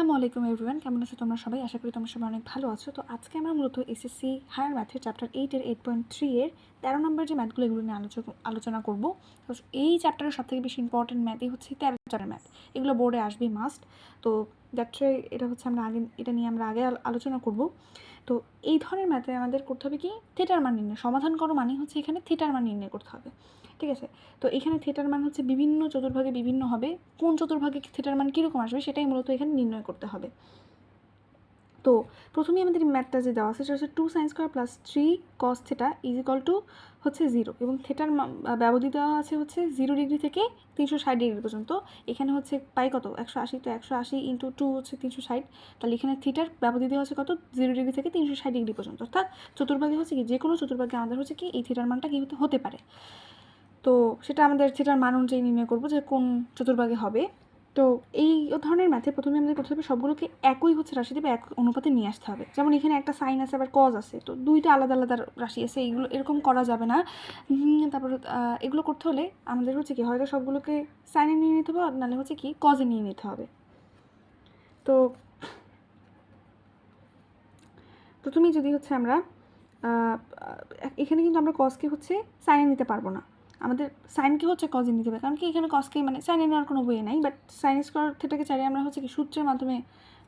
আসসালামু আলাইকুম এভরিওয়ান, কেমন আছো তোমরা সবাই? আশা করি তোমরা সবাই অনেক ভালো আছো। তো আজকে আমরা মূলত এসএসসি হায়ার ম্যাথের চ্যাপ্টার 8-এর 8.3 এর 13 নম্বর যে ম্যাথগুলো এগুলো নিয়ে আলোচনা করব। তো এই চ্যাপ্টারের সবথেকে বেশি ইম্পর্টেন্ট ম্যাথই হচ্ছে 13 চ্যাপ্টারের ম্যাথ। এগুলো বোর্ডে আসবেই মাস্ট। তো দ্যাটস এটা হচ্ছে এটা নিয়ে আমরা আগে আলোচনা করব। তো এই ধরনের ম্যাথে আমাদের করতে হবে কি, থিটার মান নির্ণয়। সমাধান করো মানে হচ্ছে এখানে থিটার মান নির্ণয় করতে হবে, ঠিক আছে? তো এখানে থিটার মান হচ্ছে বিভিন্ন চতুর্ভাগে বিভিন্ন হবে। কোন চতুর্ভাগে থিটার মান কীরকম আসবে সেটাই মূলত এখানে নির্ণয় করতে হবে। তো প্রথমেই আমাদের ম্যাথটা যে দেওয়া আছে সেটা হচ্ছে 2 sin square plus 3 cos theta is equal to হচ্ছে 0, এবং থিটার ব্যবধি দেওয়া আছে হচ্ছে 0 ডিগ্রি থেকে 360 ডিগ্রি পর্যন্ত। এখানে হচ্ছে পাই কত, 180, তো 180 ইন্টু 2 হচ্ছে 360। তাহলে এখানে থিটার ব্যবধি দেওয়া আছে কত, 0 ডিগ্রি থেকে 360 ডিগ্রি পর্যন্ত। অর্থাৎ চতুর্ভাগে হচ্ছে কি, যে কোনো চতুর্ভাগে আমাদের হচ্ছে কি এই থিটার মানটা কি হতে পারে। তো সেটা আমাদের থিটার মান অনুযায়ী নির্ণয় করবো যে কোন চতুর্ভাগে হবে। তো এই ধরনের ম্যাথে প্রথমে আমাদের করতে হবে সবগুলোকে একই হচ্ছে রাশি দেবে, এক অনুপাতে নিয়ে আসতে হবে। যেমন এখানে একটা সাইন আছে, আবার কজ আছে, তো দুইটা আলাদা আলাদা রাশি আছে, এইগুলো এরকম করা যাবে না। তারপর এগুলো করতে হলে আমাদের হচ্ছে কি, হয়তো সবগুলোকে সাইনে নিয়ে নিতে হবে, নাহলে হচ্ছে কি কজে নিয়ে নিতে হবে। তো প্রথমেই যদি হচ্ছে আমরা এখানে কিন্তু আমরা কজকে হচ্ছে সাইনে নিতে পারবো না, আমাদের সাইনকে হচ্ছে কজে নিতে হবে। কারণ কি এখানে কজকে মানে সাইনে নেওয়ার কোনো ওয়ে নাই, বাট সাইন স্কোয়ার থিটাকে চাইলে আমরা হচ্ছে কি সূত্রের মাধ্যমে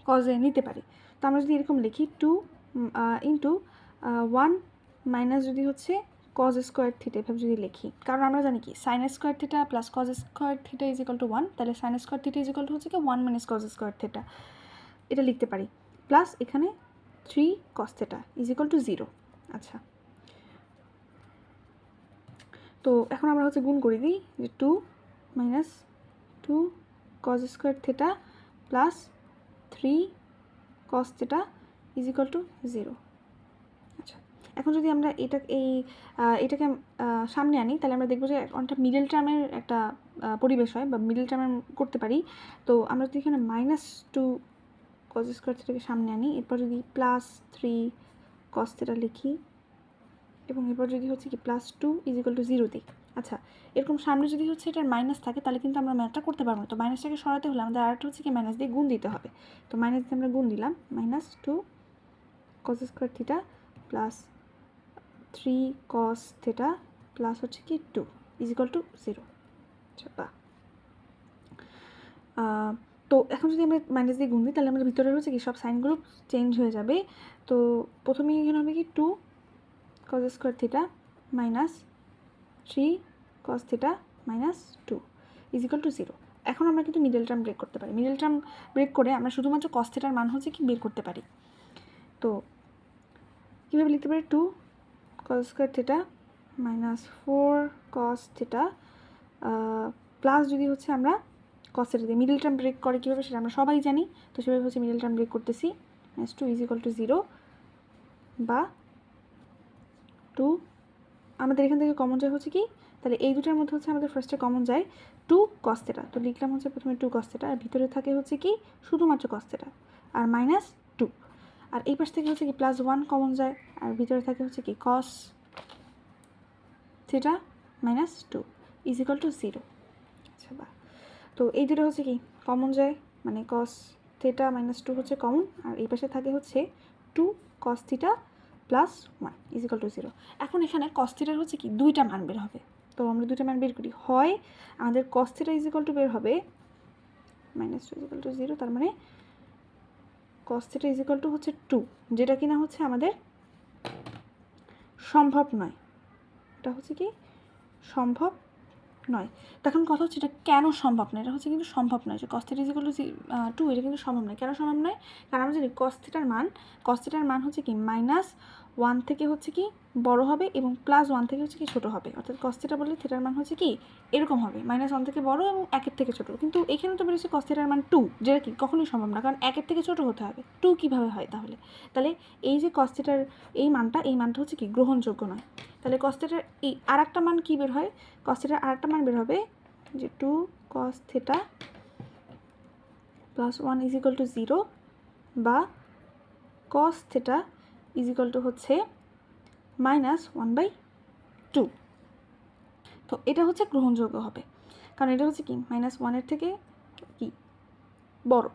কজে নিতে পারি। তো আমরা যদি এরকম লিখি 2 ইন্টু 1 মাইনাস যদি হচ্ছে কজ স্কোয়ার থিটা, এভাবে যদি লিখি, কারণ আমরা জানি কি sine square theta plus cos square theta is equal to 1, তাহলে sine square theta is equal to হচ্ছে কি 1 মাইনাস কজ স্কোয়ার থিটা, এটা লিখতে পারি। প্লাস এখানে 3 cos theta is equal to 0। আচ্ছা, তো এখন আমরা হচ্ছে গুণ করে দিই যে 2 minus 2 cos square theta plus 3 cos theta is equal to 0। আচ্ছা, এখন যদি আমরা এটাকে সামনে আনি, তাহলে আমরা দেখবো যে অনেকটা মিডল টার্মের একটা পরিবেশ হয়, বা মিডল টার্মের করতে পারি। তো আমরা যদি এখানে মাইনাস 2 cos স্কোয়ার থিটাকে সামনে আনি, এরপর যদি প্লাস 3 cos থিটা লিখি, এবং এরপর যদি হচ্ছে কি প্লাস 2 ইজ ইকুয়াল টু 0 দিই। আচ্ছা, এরকম সামনে যদি হচ্ছে এটার মাইনাস থাকে, তাহলে কিন্তু আমরা ম্যাথটা করতে পারবো না। তো মাইনাসটাকে সরাতে হলে আমাদের আরেকটা হচ্ছে কি মাইনাস দিয়ে গুণ দিতে হবে। তো মাইনাস দিয়ে আমরা গুণ দিলাম, minus 2 cos square theta plus 3 cos theta plus হচ্ছে কি 2 ইজ ইকুয়াল টু 0। আচ্ছা, তো এখন যদি আমরা মাইনাস দিয়ে গুণ দিই, তাহলে আমাদের ভিতরে হচ্ছে কি সব সাইন গ্রুপ চেঞ্জ হয়ে যাবে। তো প্রথমেই এখানে হবে কি 2 cos square theta minus 3 cos theta minus 2 is equal to 0। এখন আমরা কিন্তু মিডল টার্ম ব্রেক করতে পারি। মিডল টার্ম ব্রেক করে আমরা শুধুমাত্র cos থিটার মান হচ্ছে কি বের করতে পারি। তো কীভাবে লিখতে পারি, 2 cos square theta minus 4 cos theta plus যদি হচ্ছে আমরা cos থিটা দিয়ে মিডল টার্ম ব্রেক করে কীভাবে সেটা আমরা সবাই জানি। তো সেভাবে হচ্ছে মিডল টার্ম ব্রেক করতেছি, মাইনাস 2 ইজ ইকুয়াল টু 0, বা 2 আমাদের এখান থেকে কমন যায় হচ্ছে কি, তাহলে এই দুটার মধ্যে হচ্ছে আমাদের ফার্স্টে কমন যায় 2 cos থিটা। তো লিখলাম হচ্ছে প্রথমে 2 cos থিটা, আর ভিতরে থাকে হচ্ছে কি শুধুমাত্র cos থিটা, আর মাইনাস 2, আর এই পাশ থেকে হচ্ছে কি প্লাস 1 কমন যায়, আর ভিতরে থাকে হচ্ছে কি cos theta minus 2 is equal to 0। আচ্ছা, বা তো এই দুটো হচ্ছে কি কমন যায়, মানে cos থিটা মাইনাস 2 হচ্ছে কমন, আর এই পাশে থাকে হচ্ছে 2 cos theta plus 1 is equal to 0। এখন এখানে cos থিটার হচ্ছে কি দুইটা মান বের হবে। তো আমরা দুইটা মান বের করি, হয় আমাদের cos theta is equal to বের হবে মাইনাস 2 ইজ ইকুয়াল টু 0, তার মানে cos theta is equal to হচ্ছে 2, যেটা কিনা হচ্ছে আমাদের সম্ভব নয়। এটা হচ্ছে কি সম্ভব নয়। তখন কথা হচ্ছে এটা কেন সম্ভব নয়, এটা হচ্ছে কিন্তু সম্ভব নয় যে cos theta is equal to 2, এটা কিন্তু সম্ভব নয়। কেন সম্ভব নয়? কারণ আমরা জানি cos থিটার মান হচ্ছে কি মাইনাস 1 থেকে হচ্ছে কি বড় হবে, এবং প্লাস 1 থেকে হচ্ছে কি ছোটো হবে। অর্থাৎ cos থিটা বললে থিটার মান হচ্ছে কি এরকম হবে, মাইনাস 1 থেকে বড় এবং 1 থেকে ছোটো। কিন্তু এখানে তো বেরিয়েছে cos থিটার মান 2, যেটা কি কখনোই সম্ভব না, কারণ 1 থেকে ছোটো হতে হবে। 2 কীভাবে হয় তাহলে? এই যে cos থিটার এই মানটা হচ্ছে কি গ্রহণযোগ্য নয়। তাহলে cos থিটার এই আর একটা মান কী বের হয়, cos থিটার আর একটা মান বের হবে যে 2 cos theta plus 1 is equal to 0, বা cos theta is equal to হচ্ছে মাইনাস 1/2। তো এটা হচ্ছে গ্রহণযোগ্য হবে, কারণ এটা হচ্ছে কি মাইনাস 1-এর থেকে কি বড়।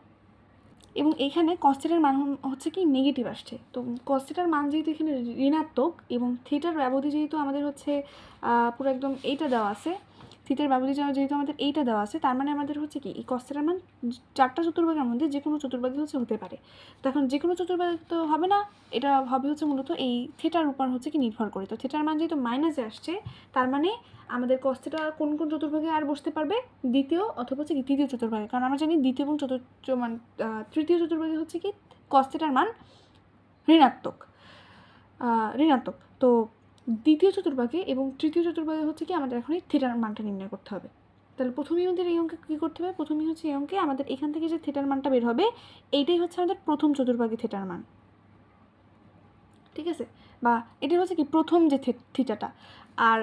এবং এইখানে cos থিটার মান হচ্ছে কি নেগেটিভ আসছে। তো cos থিটার মান যেহেতু এখানে ঋণাত্মক এবং থিটার ব্যবধি যেহেতু আমাদের হচ্ছে পুরো একদম এইটা দেওয়া আছে, থিটার ব্যবধি যেহেতু আমাদের এইটা দেওয়া আছে, তার মানে আমাদের হচ্ছে কি এই cos থিটার মান 4টা চতুর্ভাগের মধ্যে যে কোনো চতুর্ভাগই হচ্ছে হতে পারে। তো এখন যে কোনো চতুর্ভাগ তো হবে না, এটা হবে হচ্ছে মূলত এই থিটার উপর হচ্ছে কি নির্ভর করে। তো থিটার মান যেহেতু মাইনাসে আসছে, তার মানে আমাদের cos থিটা কোন কোন চতুর্ভাগে আর বসতে পারবে, দ্বিতীয় অথবা হচ্ছে কি তৃতীয় চতুর্ভাগে। কারণ আমরা জানি দ্বিতীয় এবং তৃতীয় চতুর্ভাগে হচ্ছে কি cos থিটার মান ঋণাত্মক। তো দ্বিতীয় চতুর্ভাগে এবং তৃতীয় চতুর্ভাগে হচ্ছে কি আমাদের এখন এই থিটার মানটা নির্ণয় করতে হবে। তাহলে প্রথমেই আমাদের এই অঙ্কে কী করতে হবে, প্রথমেই হচ্ছে এই অঙ্কে আমাদের এখান থেকে যে থিটার মানটা বের হবে এইটাই হচ্ছে আমাদের প্রথম চতুর্ভাগে থিটার মান, ঠিক আছে, বা এটাই হচ্ছে কি প্রথম যে থিটাটা। আর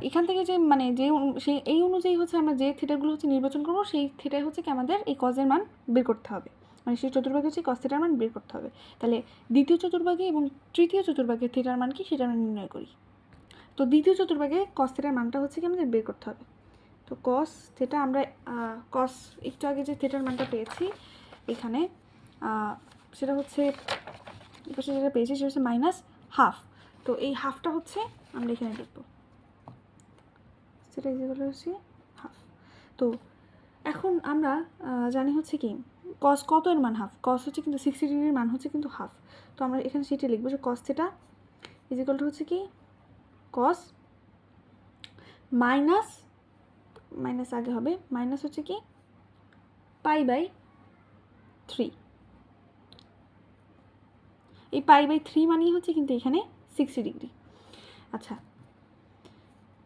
এখান থেকে যে মানে যে সেই এই অনুযায়ী হচ্ছে আমরা যে থিটাগুলো হচ্ছে নির্বাচন করবো সেই থিটাই হচ্ছে কি আমাদের এই কজের মান বের করতে হবে, মানে সেই চতুর্ভাগে হচ্ছে cos থিটার মান বের করতে হবে। তাহলে দ্বিতীয় চতুর্ভাগে এবং তৃতীয় চতুর্ভাগে থিটার মান কি সেটা আমরা নির্ণয় করি। তো দ্বিতীয় চতুর্ভাগে cos থিটার মানটা হচ্ছে কি আমাদের বের করতে হবে। তো cos থিটা আমরা cos একটু আগে যে থিটার মানটা পেয়েছি এখানে সেটা হচ্ছে এপাশে যেটা পেয়েছি সেটা হচ্ছে -½ তো এই হাফটা হচ্ছে আমরা এখানে লিখব, সেটা ইজিক্যাল হচ্ছে হাফ। তো এখন আমরা জানি হচ্ছে কি cos কত এর মান হাফ, cos হচ্ছে কিন্তু 60 ডিগ্রির মান হচ্ছে কিন্তু হাফ। তো আমরা এখানে সেটা লিখবো যে cos থিটা ইজিক্যাল টু হচ্ছে কি cos মাইনাস আগে হবে মাইনাস হচ্ছে কি π/3। এই π/3 মানেই হচ্ছে কিন্তু এখানে 60 ডিগ্রি। আচ্ছা,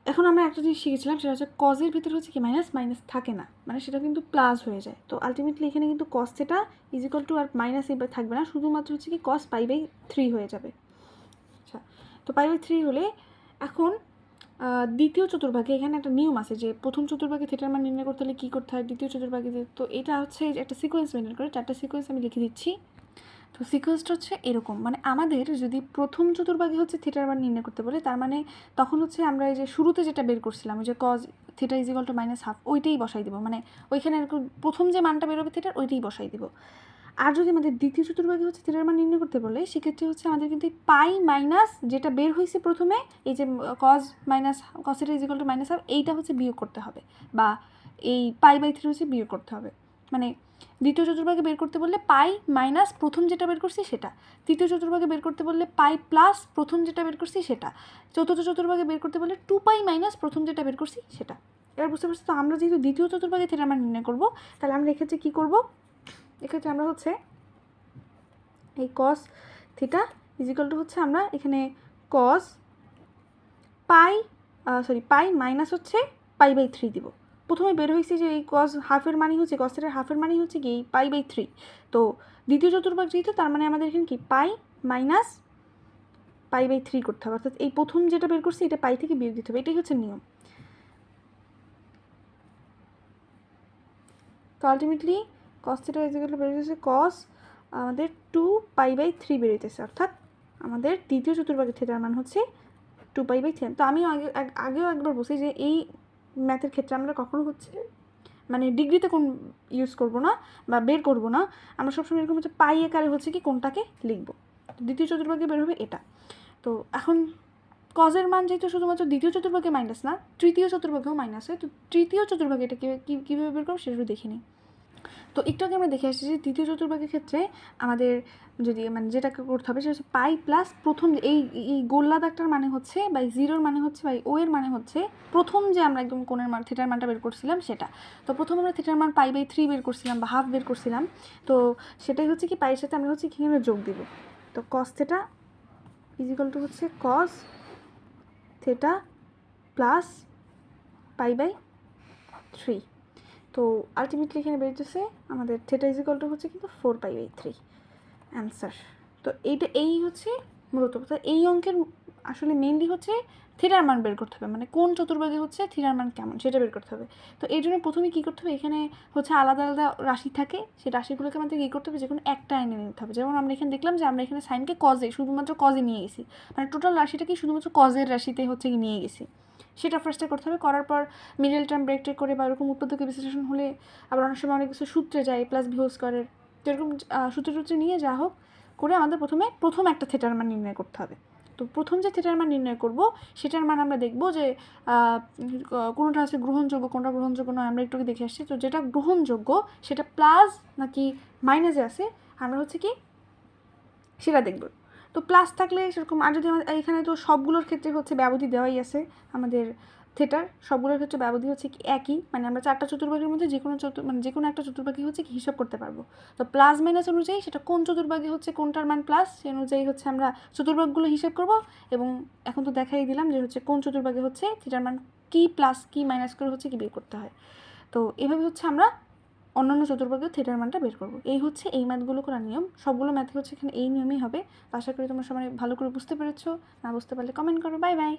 এখন আমরা একটা জিনিস শিখেছিলাম সেটা হচ্ছে কজের ভিতরে হচ্ছে কি মাইনাস থাকে না, মানে সেটা কিন্তু প্লাস হয়ে যায়। তো আলটিমেটলি এখানে কিন্তু cos থিটা ইজিক্যাল টু আর মাইনাস এবার থাকবে না, শুধুমাত্র হচ্ছে কি cos π/3 হয়ে যাবে। আচ্ছা, তো π/3 হলে এখন দ্বিতীয় চতুর্ভাগে এখানে একটা নিয়ম আছে যে প্রথম চতুর্ভাগে থিটার মান নির্ণয় করতে হলে কী করতে হয় দ্বিতীয় চতুর্ভাগে। তো এটা হচ্ছে একটা সিকোয়েন্স মেনটেন করে, 4টা সিকোয়েন্স আমি লিখে দিচ্ছি। তো সিকোয়েন্সটা হচ্ছে এরকম, মানে আমাদের যদি প্রথম চতুর্ভাগে হচ্ছে থিটার মান নির্ণয় করতে বলে, তার মানে তখন হচ্ছে আমরা এই যে শুরুতে যেটা বের করছিলাম ওই যে cos থিটা ইজিক্যাল টু -½ ওইটাই বসাই দিব, মানে ওইখানে প্রথম যে মানটা বেরোবে থিটার ওইটাই বসাই দিব। আর যদি আমাদের দ্বিতীয় চতুর্ভাগে হচ্ছে থিটার মান নির্ণয় করতে বলে সেক্ষেত্রে হচ্ছে আমাদের কিন্তু পাই মাইনাস যেটা বের হয়েছে প্রথমে এই যে cos থিটা ইজিক্যাল টু -½ এইটা হচ্ছে বিয়োগ করতে হবে, বা এই π/3 হচ্ছে বিয়োগ করতে হবে। মানে দ্বিতীয় চতুর্ভাগে বের করতে বললে পাই মাইনাস প্রথম যেটা বের করছি সেটা, তৃতীয় চতুর্ভাগে বের করতে বললে পাই প্লাস প্রথম যেটা বের করছি সেটা, চতুর্থ চতুর্ভাগে বের করতে বললে 2π মাইনাস প্রথম যেটা বের করছি সেটা। এবার বুঝতে পারছি। তো আমরা যেহেতু দ্বিতীয় চতুর্ভাগে থিটার মান নির্ণয় করবো, তাহলে আমরা এক্ষেত্রে কী করবো, এক্ষেত্রে আমরা হচ্ছে এই cos থিটা ইজিক্যাল টু হচ্ছে আমরা এখানে cos পাই মাইনাস হচ্ছে π/3 দিব। প্রথমে বের হয়েছে যে এই cos হাফের মানে হচ্ছে cos থিটার হাফের মানে হচ্ছে কি এই π/3। তো দ্বিতীয় চতুর্ভাগ যেহেতু তার মানে আমাদের এখানে কি পাই মাইনাস π/3 করতে হবে, অর্থাৎ এই প্রথম যেটা বের করছি এটা পাই থেকে বিয়োগ দিতে হবে, এটাই হচ্ছে নিয়ম। তো ultimately cos theta equal to বের হচ্ছে cos আমাদের 2π/3 বেরোইতেছে, অর্থাৎ আমাদের দ্বিতীয় চতুর্ভাগে থিটার মান হচ্ছে 2π/3। তো আমি আগেও একবার বলছি যে এই ম্যাথের ক্ষেত্রে আমরা কখনো হচ্ছে মানে ডিগ্রিতে কোন ইউজ করব না বা বের করব না, আমরা সবসময় এরকম হচ্ছে পাই আকারে হচ্ছে কি কোনটাকে লিখব। দ্বিতীয় চতুর্ভাগে বের হবে এটা। তো এখন কজের মান যেহেতু শুধুমাত্র দ্বিতীয় চতুর্ভাগে মাইনাস না, তৃতীয় চতুর্ভাগেও মাইনাস হয়, তো তৃতীয় চতুর্ভাগে এটা কীভাবে বের করবো সেটা দেখে নিই। তো একটু আগে আমরা দেখে আসছি যে তৃতীয় চতুর্ভাগের ক্ষেত্রে আমাদের যদি মানে যেটাকে করতে হবে সেটা হচ্ছে পাই প্লাস প্রথম এই গোল্লা দাগটার মানে হচ্ছে বা জিরোর মানে হচ্ছে বা ও এর মানে হচ্ছে প্রথম যে আমরা একদম কোণের মান থিটার মানটা বের করছিলাম সেটা। তো প্রথম আমরা থিটার মান π/3 বের করছিলাম বা হাফ বের করছিলাম, তো সেটাই হচ্ছে কি পাইয়ের সাথে আমরা হচ্ছে এখানে যোগ দিব। তো cos থিটা ইজিক্যাল টু হচ্ছে cos থিটা প্লাস π/3। তো আলটিমেটলি এখানে বেরোতেছে আমাদের থিটা ইজিক্যাল টু হচ্ছে কিন্তু 4π/3 অ্যান্সার। তো এই হচ্ছে মূলত এই অঙ্কের আসলে মেইনলি হচ্ছে থিটার মান বের করতে হবে, মানে কোন চতুর্ভাগে হচ্ছে থিটার মান কেমন সেটা বের করতে হবে। তো এই জন্য প্রথমে কী করতে হবে, এখানে হচ্ছে আলাদা আলাদা রাশি থাকে, সেই রাশিগুলোকে আমাদের কী করতে হবে যে কোনো একটা এনে নিতে হবে। যেমন আমরা এখানে দেখলাম যে আমরা এখানে সাইনকে কজে শুধুমাত্র কজে নিয়ে গেছি, মানে টোটাল রাশিটাকে শুধুমাত্র কজের রাশিতে হচ্ছে কি নিয়ে গেছি, সেটা ফার্স্টে করতে হবে। করার পর মিডল টার্ম ব্রেক টেক করে বা এরকম উৎপাদকে বিশ্লেষণ হলে আবার অনেক সময় অনেক কিছু সূত্রে যায় প্লাস বি হোল স্কয়ারের, তো এরকম সূত্র নিয়ে যা হোক করে আমাদের প্রথম একটা থিটার মান নির্ণয় করতে হবে। তো প্রথম যে থিটার মান নির্ণয় করব সেটার মান আমরা দেখব যে কোনোটা আছে গ্রহণযোগ্য, কোনটা গ্রহণযোগ্য নয়, আমরা একটু দেখে আসছি। তো যেটা গ্রহণযোগ্য সেটা প্লাস নাকি মাইনাসে আছে আমরা হচ্ছে কি সেটা দেখব। তো প্লাস থাকলে সেরকম, আর যদি এখানে তো সবগুলোর ক্ষেত্রে হচ্ছে ব্যবধি দেওয়াই আছে আমাদের থিটার, সবগুলোর ক্ষেত্রে ব্যবধি হচ্ছে কি একই, মানে আমরা 4টা চতুর্ভাগের মধ্যে যে কোনো একটা চতুর্ভাগই হচ্ছে কি হিসাব করতে পারবো। তো প্লাস মাইনাস অনুযায়ী সেটা কোন চতুর্ভাগে হচ্ছে কোনটার মান প্লাস সেই অনুযায়ী হচ্ছে আমরা চতুর্ভাগগুলো হিসাব করব। এবং এখন তো দেখাই দিলাম যে হচ্ছে কোন চতুর্ভাগে হচ্ছে থিটার মান কি প্লাস কি মাইনাস করে হচ্ছে কি বের করতে হয়। তো এভাবে হচ্ছে আমরা অন্যান্য চতুর্ভাগেও থিটার মানটা বের করবো। এই হচ্ছে এই ম্যাথগুলো করার নিয়ম, সবগুলো ম্যাথে হচ্ছে এখানে এই নিয়মই হবে। আশা করি তোমরা সবাই ভালো করে বুঝতে পেরেছো, না বুঝতে পারলে কমেন্ট করো। Bye bye.